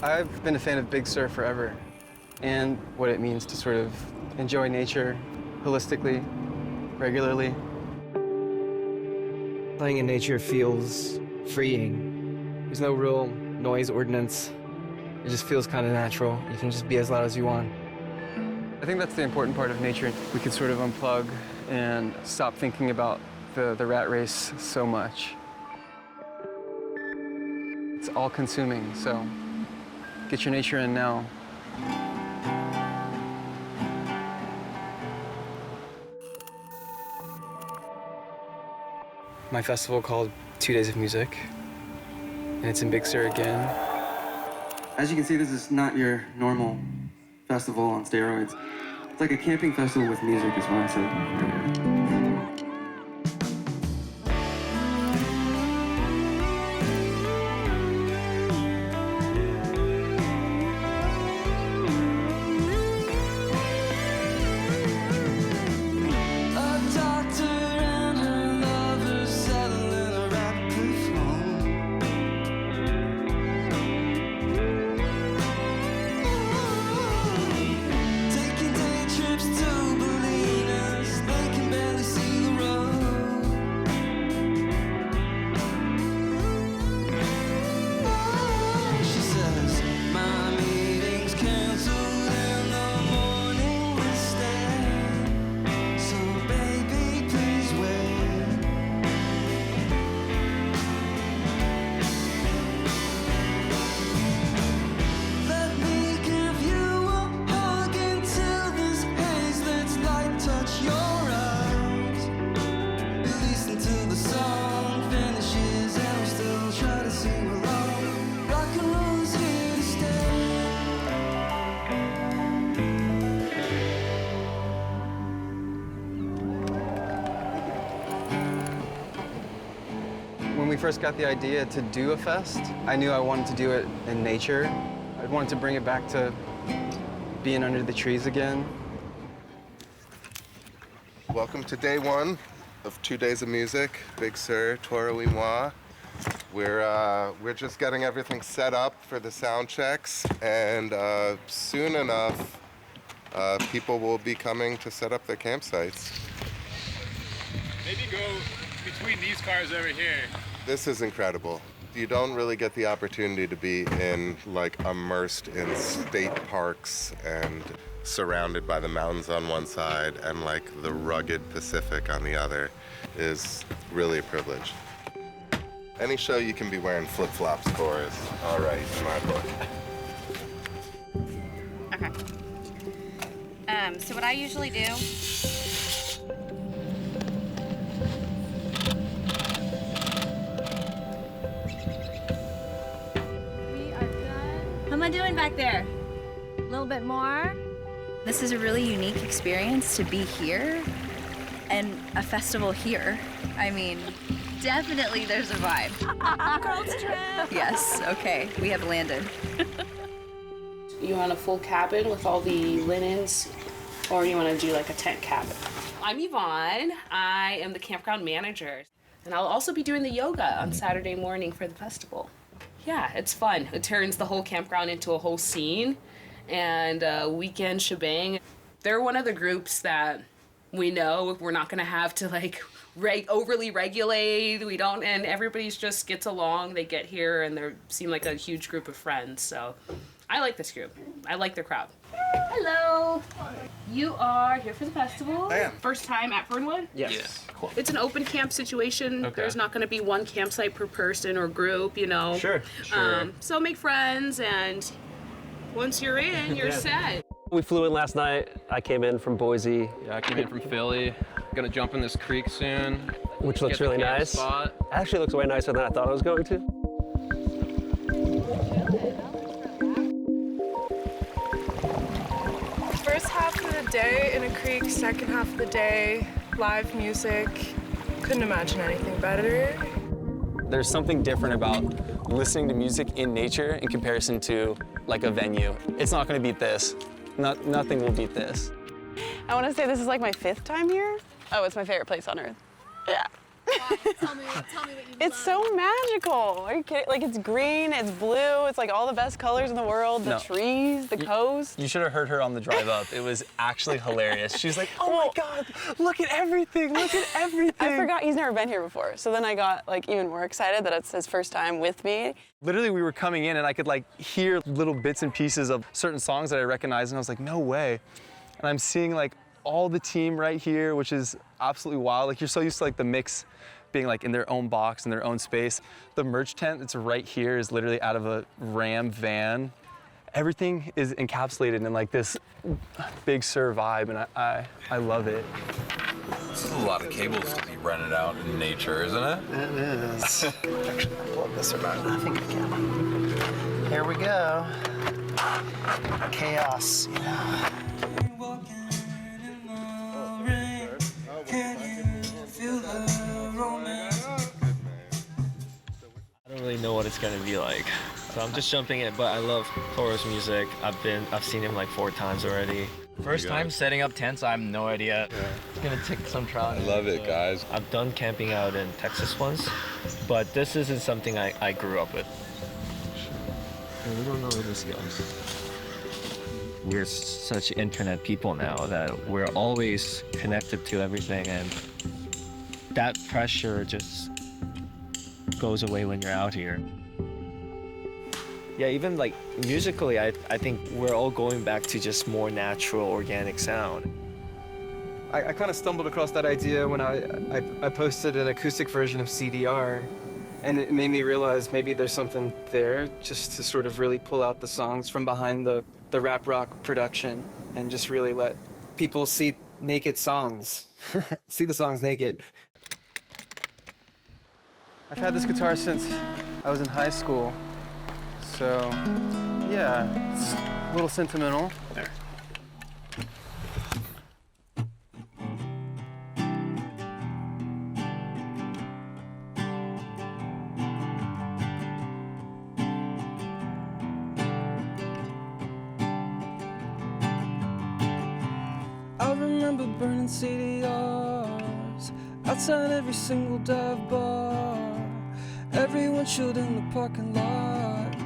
I've been a fan of Big Sur forever, and what it means to sort of enjoy nature holistically, regularly. Playing in nature feels freeing. There's no real noise ordinance. It just feels kind of natural. You can just be as loud as you want. I think that's the important part of nature. We can sort of unplug and stop thinking about the rat race so much. It's all consuming, so get your nature in now. My festival called 2 Days of Music, and it's in Big Sur again. As you can see, this is not your normal festival on steroids. It's like a camping festival with music is what I said earlier. When we first got the idea to do a fest, I knew I wanted to do it in nature. I wanted to bring it back to being under the trees again. Welcome to day one of 2 Days of Music, Big Sur, Toro y Moi. We're just getting everything set up for the sound checks, and soon enough, people will be coming to set up their campsites. Maybe go between these cars over here. This is incredible. You don't really get the opportunity to be immersed in state parks and surrounded by the mountains on one side and the rugged Pacific on the other is really a privilege. Any show you can be wearing flip-flops for is all right in my book. Okay. So what I usually do How am I doing back there? A little bit more. This is a really unique experience to be here and a festival here. I mean, definitely there's a vibe. Girls trip. Yes, okay, we have landed. You want a full cabin with all the linens, or you want to do a tent cabin? I'm Yvonne. I am the campground manager, and I'll also be doing the yoga on Saturday morning for the festival. Yeah, it's fun. It turns the whole campground into a whole scene and a weekend shebang. They're one of the groups that we know we're not gonna have to overly regulate. We don't, and everybody just gets along. They get here and they seem like a huge group of friends. So I like this group. I like their crowd. Hello. You are here for the festival? I am. First time at Fernwood? Yes. Yeah. Cool. It's an open camp situation. Okay. There's not going to be one campsite per person or group, Sure. So make friends, and once you're in, you're set. We flew in last night. I came in from Boise. Yeah, I came in from Philly. Gonna jump in this creek soon. Which looks Get the really camp nice. spot. Actually looks way nicer than I thought it was going to. First half of the day in a creek, second half of the day, live music. Couldn't imagine anything better. There's something different about listening to music in nature in comparison to a venue. It's not gonna beat this. Nothing will beat this. I want to say this is my 5th time here. Oh, it's my favorite place on earth. Yeah. Why? Tell me what you It's so magical. Are you kidding? Like, it's green, it's blue, it's like all the best colors in the world, the trees, the coast. You should have heard her on the drive up. It was actually hilarious. She's like, oh my God, look at everything, look at everything. I forgot he's never been here before. So then I got like even more excited that it's his first time with me. Literally, we were coming in and I could like hear little bits and pieces of certain songs that I recognized, and I was like, no way. And I'm seeing like all the team right here, which is absolutely wild. Like, you're so used to like the mix being like in their own box, in their own space. The merch tent that's right here is literally out of a Ram van. Everything is encapsulated in like this Big Sur vibe, and I love it. This is a lot of cables to be rented out in nature, isn't it? It is. Actually, I love this or not. I think I can. Here we go. Chaos, you know. I don't really know what it's gonna be like, so I'm just jumping in. But I love Toro's music. I've seen him like 4 times already. First time setting up tents, I have no idea. Yeah. It's gonna take some trial. I love it, guys. I've done camping out in Texas once, but this isn't something I grew up with. We don't know where this goes. We're such internet people now that we're always connected to everything, and that pressure just goes away when you're out here. Yeah, even like musically, I think we're all going back to just more natural, organic sound. I kind of stumbled across that idea when I posted an acoustic version of CDR, and it made me realize maybe there's something there just to sort of really pull out the songs from behind the rap rock production and just really let people see naked songs, see the songs naked. I've had this guitar since I was in high school, so yeah, it's a little sentimental. There. I remember burning CDRs outside every single dive bar. Everyone chilled in the parking lot.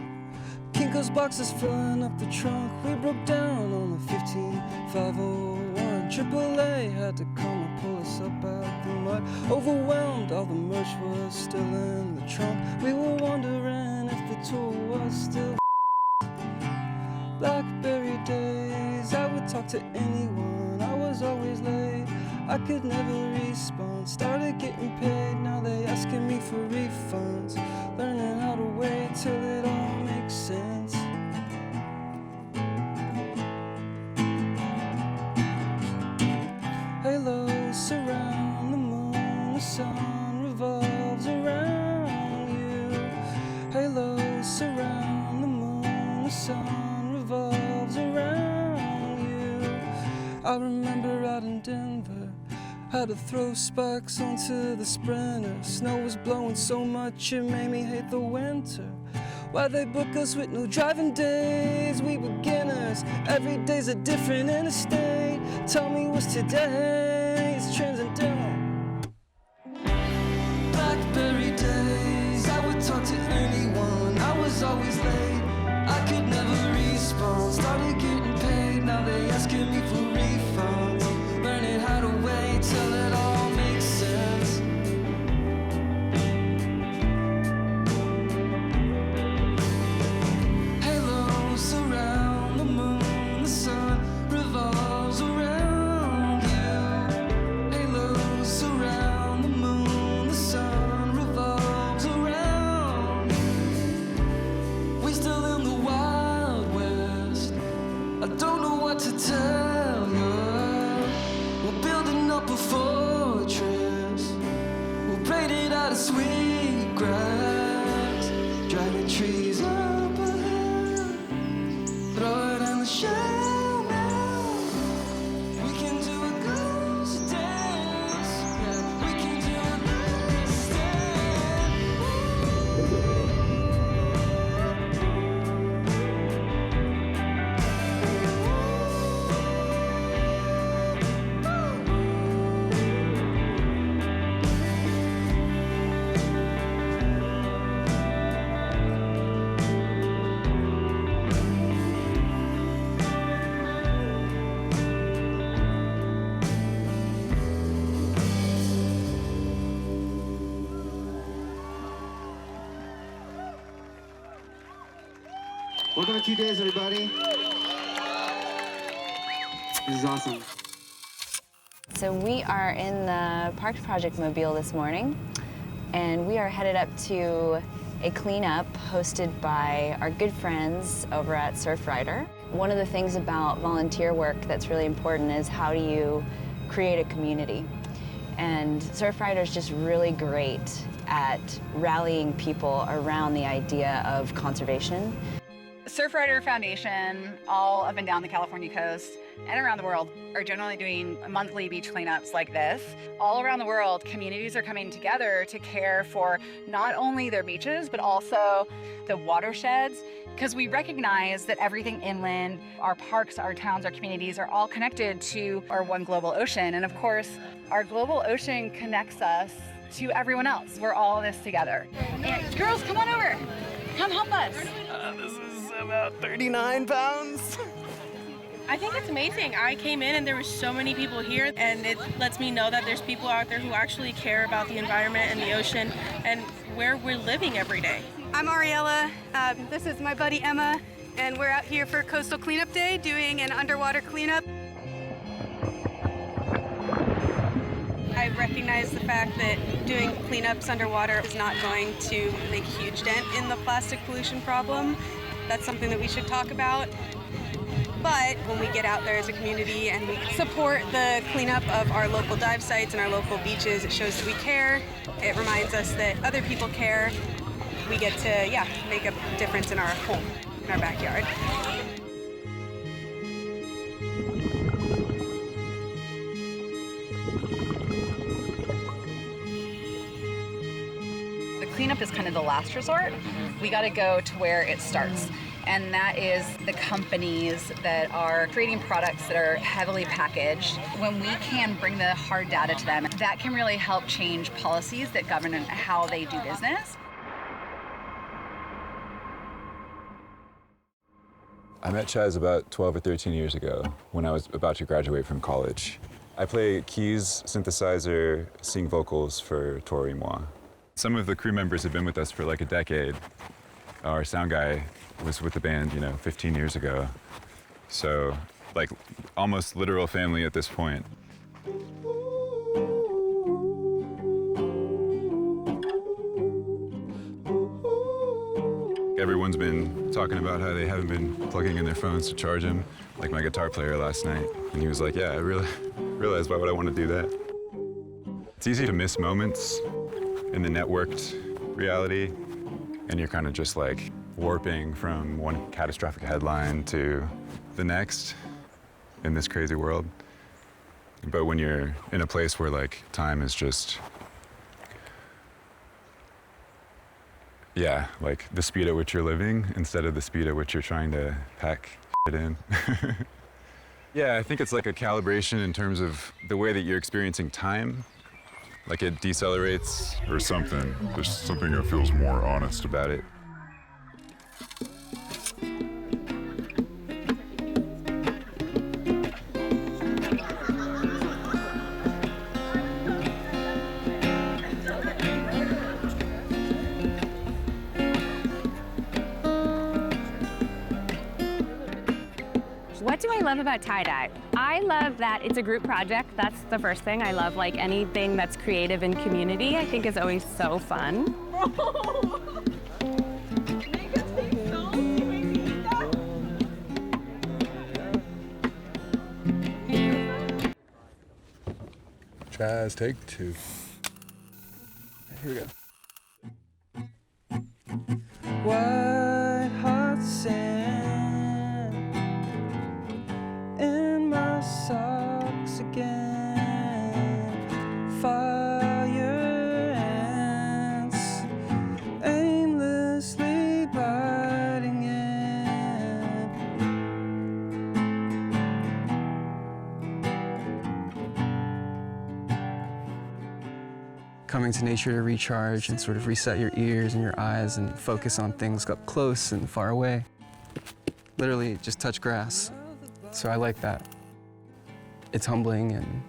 Kinko's boxes filling up the trunk. We broke down on the 15501. AAA had to come and pull us up out the mud. Overwhelmed, all the merch was still in the trunk. We were wondering if the tour was still Blackberry days, I would talk to anyone. I was always late, I could never respond. Started getting paid, now they asking me for refunds. Learning how to wait till it all makes sense. Halos surround the moon, the sun revolves around you. Halos surround the moon, the sun revolves around you. I remember out in Denver, had to throw sparks onto the Sprinter. Snow was blowing so much it made me hate the winter. Why they book us with no driving days? We beginners, every day's a different interstate. Tell me what's today, it's transcendental. Blackberry days, I would talk to anyone. I was always late, I could never respond. Started getting paid, now they asking me for refunds. Learning how to wait till it all makes sense. Halos surround the moon, the sun revolves around you. Halos surround the moon, the sun revolves around you. We still in the Wild West, I don't know what to tell you. We're building up a fortress, we'll braid it out of sweet grass, dragging trees up ahead, throw it in the shell now. We can do a ghost dance, yeah, we can do a ghost Welcome to 2 days, everybody. This is awesome. So we are in the Parked Project Mobile this morning, and we are headed up to a cleanup hosted by our good friends over at Surfrider. One of the things about volunteer work that's really important is how do you create a community? And Surfrider is just really great at rallying people around the idea of conservation. Surfrider Foundation, all up and down the California coast and around the world, are generally doing monthly beach cleanups like this. All around the world, communities are coming together to care for not only their beaches, but also the watersheds, because we recognize that everything inland, our parks, our towns, our communities are all connected to our one global ocean. And of course, our global ocean connects us to everyone else. We're all in this together. And girls, come on over. Come help us. This is about 39 pounds. I think it's amazing. I came in and there were so many people here, and it lets me know that there's people out there who actually care about the environment and the ocean and where we're living every day. I'm Ariella. This is my buddy Emma, and we're out here for Coastal Cleanup Day doing an underwater cleanup. I recognize the fact that doing cleanups underwater is not going to make a huge dent in the plastic pollution problem. That's something that we should talk about. But when we get out there as a community and we support the cleanup of our local dive sites and our local beaches, it shows that we care. It reminds us that other people care. We get to, make a difference in our home, in our backyard. The cleanup is kind of the last resort. We got to go to where it starts. And that is the companies that are creating products that are heavily packaged. When we can bring the hard data to them, that can really help change policies that govern how they do business. I met Chaz about 12 or 13 years ago when I was about to graduate from college. I play keys, synthesizer, sing vocals for Toro y Moi. Some of the crew members have been with us for like a decade. Our sound guy was with the band, 15 years ago. So, like, almost literal family at this point. Everyone's been talking about how they haven't been plugging in their phones to charge them, like my guitar player last night. And he was like, yeah, I really realized, why would I want to do that? It's easy to miss moments in the networked reality, and you're kind of just like warping from one catastrophic headline to the next in this crazy world. But when you're in a place where like time is just, like the speed at which you're living instead of the speed at which you're trying to pack shit in. Yeah, I think it's like a calibration in terms of the way that you're experiencing time. Like it decelerates or something. There's something that feels more honest about it. What do I love about tie-dye? I love that it's a group project. That's the first thing. I love like anything that's creative and community. I think is always so fun. Chaz, take 2. Here we go. White hot sand in my socks again. Fire ants aimlessly biting in. Coming to nature to recharge and sort of reset your ears and your eyes and focus on things up close and far away. Literally just touch grass. So I like that. It's humbling, and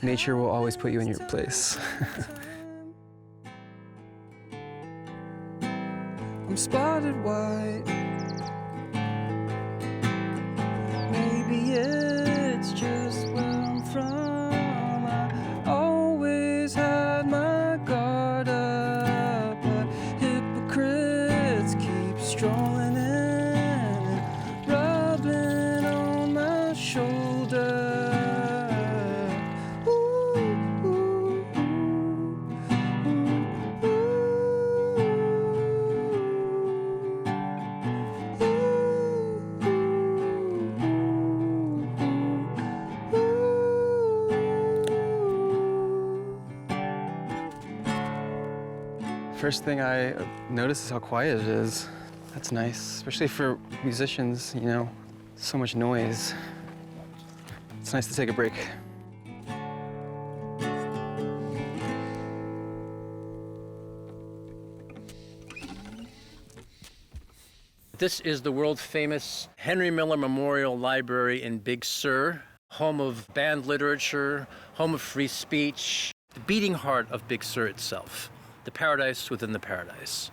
nature will always put you in your place. I'm spotted white maybe it's just where I'm from. I always had my guard up, but hypocrites keep strolling in and rubbing on my shoulder. First thing I notice is how quiet it is. That's nice, especially for musicians, you know, so much noise. It's nice to take a break. This is the world-famous Henry Miller Memorial Library in Big Sur, home of banned literature, home of free speech, the beating heart of Big Sur itself, the paradise within the paradise.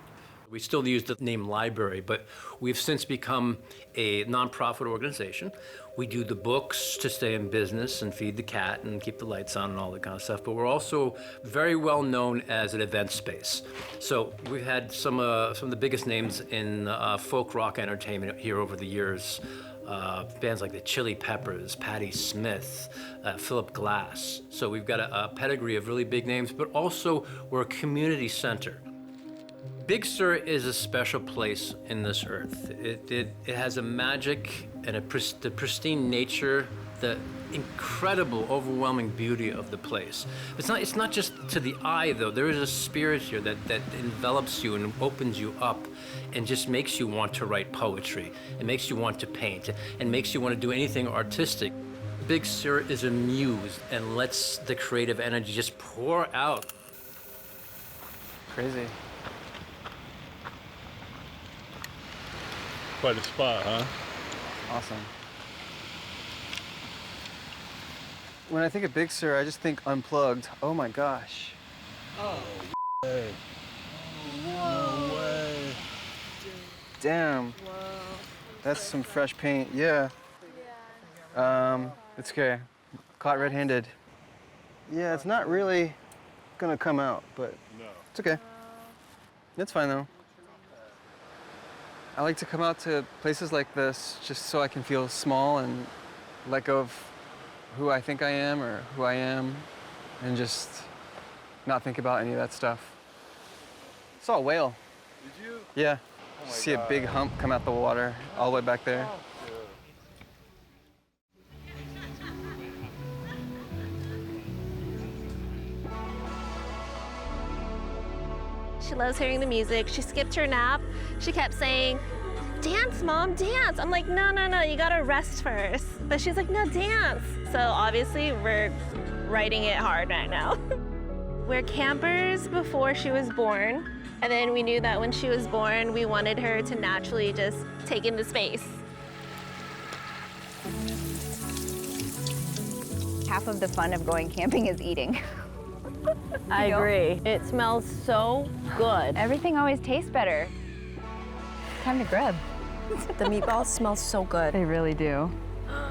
We still use the name library, but we've since become a nonprofit organization. We do the books to stay in business and feed the cat and keep the lights on and all that kind of stuff, but we're also very well known as an event space. So we've had some of the biggest names in folk rock entertainment here over the years. Bands like the Chili Peppers, Patti Smith, Philip Glass. So we've got a pedigree of really big names, but also we're a community center. Big Sur is a special place in this earth. It has a magic and the pristine nature, the incredible, overwhelming beauty of the place. It's not just to the eye, though. There is a spirit here that envelops you and opens you up and just makes you want to write poetry. It makes you want to paint and makes you want to do anything artistic. Big Sur is a muse and lets the creative energy just pour out. Crazy. Quite a spot, huh? Awesome. When I think of Big Sur, I just think Unplugged. Oh my gosh. Oh, way. No way. Damn. Whoa. That's some fresh paint, yeah. It's okay. Caught red-handed. Yeah, it's not really gonna come out, but it's okay. It's fine though. I like to come out to places like this just so I can feel small and let go of who I think I am or who I am and just not think about any of that stuff. Saw a whale. Did you? Yeah. Oh my See God. a big hump come out the water all the way back there. She loves hearing the music. She skipped her nap. She kept saying, "Dance, Mom, dance." I'm like, no, you gotta rest first. But she's like, no, dance. So obviously we're writing it hard right now. We're campers before she was born. And then we knew that when she was born, we wanted her to naturally just take into space. Half of the fun of going camping is eating. I agree. It smells so good. Everything always tastes better. Time to grub. The meatballs smell so good. They really do.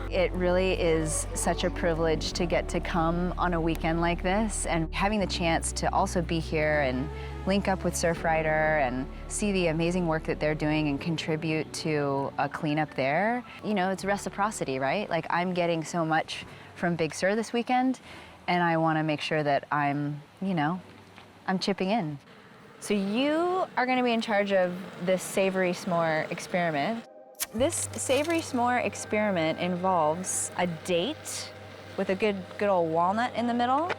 It really is such a privilege to get to come on a weekend like this and having the chance to also be here and link up with Surfrider and see the amazing work that they're doing and contribute to a cleanup there. You know, it's reciprocity, right? Like, I'm getting so much from Big Sur this weekend, and I want to make sure that I'm chipping in. So you are going to be in charge of this Savory S'more experiment. This Savory S'more experiment involves a date with a good old walnut in the middle,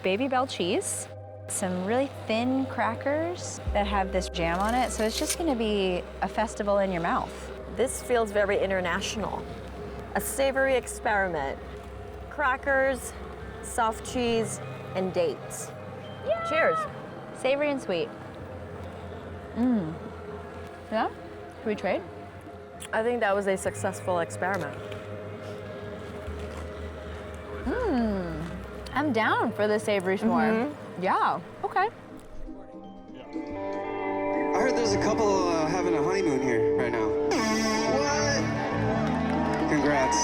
Baby Bell cheese, some really thin crackers that have this jam on it. So it's just going to be a festival in your mouth. This feels very international. A savory experiment. Crackers, soft cheese, and dates. Yeah. Cheers. Savory and sweet. Yeah? Should we trade? I think that was a successful experiment. I'm down for the Savory S'more. Yeah, okay. I heard there's a couple having a honeymoon here right now. What? Congrats.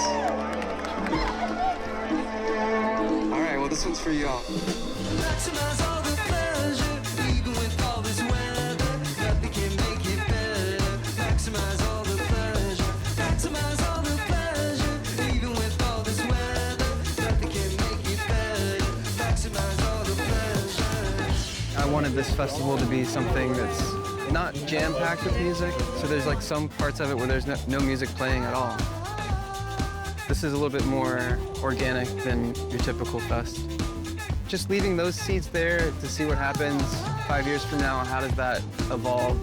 This one's for y'all. Maximize all the pleasure, even with all this weather. Nothing can make it better. Maximize all the pleasure. Maximize all the pleasure, even with all this weather. Nothing can make it better. Maximize all the pleasure. I wanted this festival to be something that's not jam-packed with music, so there's like some parts of it where there's no music playing at all. This is a little bit more organic than your typical fest. Just leaving those seats there to see what happens 5 years from now. How does that evolve?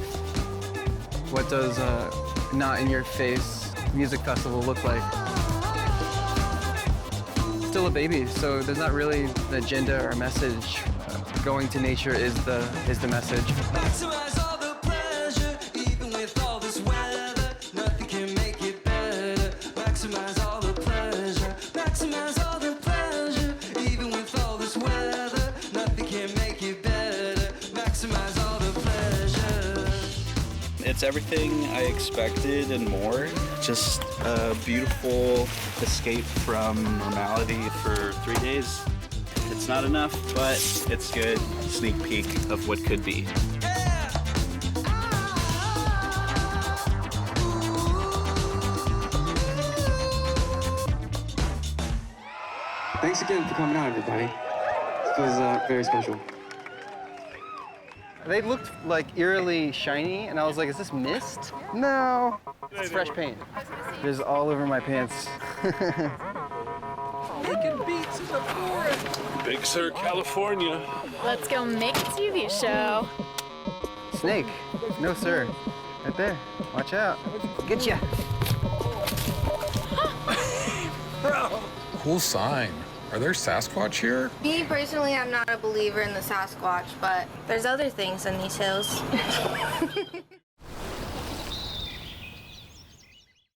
What does a not in your face music festival look like? Still a baby, so there's not really an agenda or a message. Going to nature is the message. Maximize all the pleasure, even with all this weather. Nothing can make it better. Maximize all the pleasure. Maximize all the pleasure, even with all this weather. Nothing can make it better. Maximize all the pleasure. It's everything I expected and more. Just a beautiful escape from normality for 3 days. It's not enough, but it's good. Sneak peek of what could be. Thanks again for coming out, everybody. This was very special. They looked like eerily shiny, and I was like, is this mist? No, it's fresh paint. There's all over my pants. Making beats in the forest. Big Sur, California. Let's go make a TV show. Snake. No, sir. Right there. Watch out. Get ya. Bro. Cool sign. Are there Sasquatch here? Me personally, I'm not a believer in the Sasquatch, but there's other things in these hills.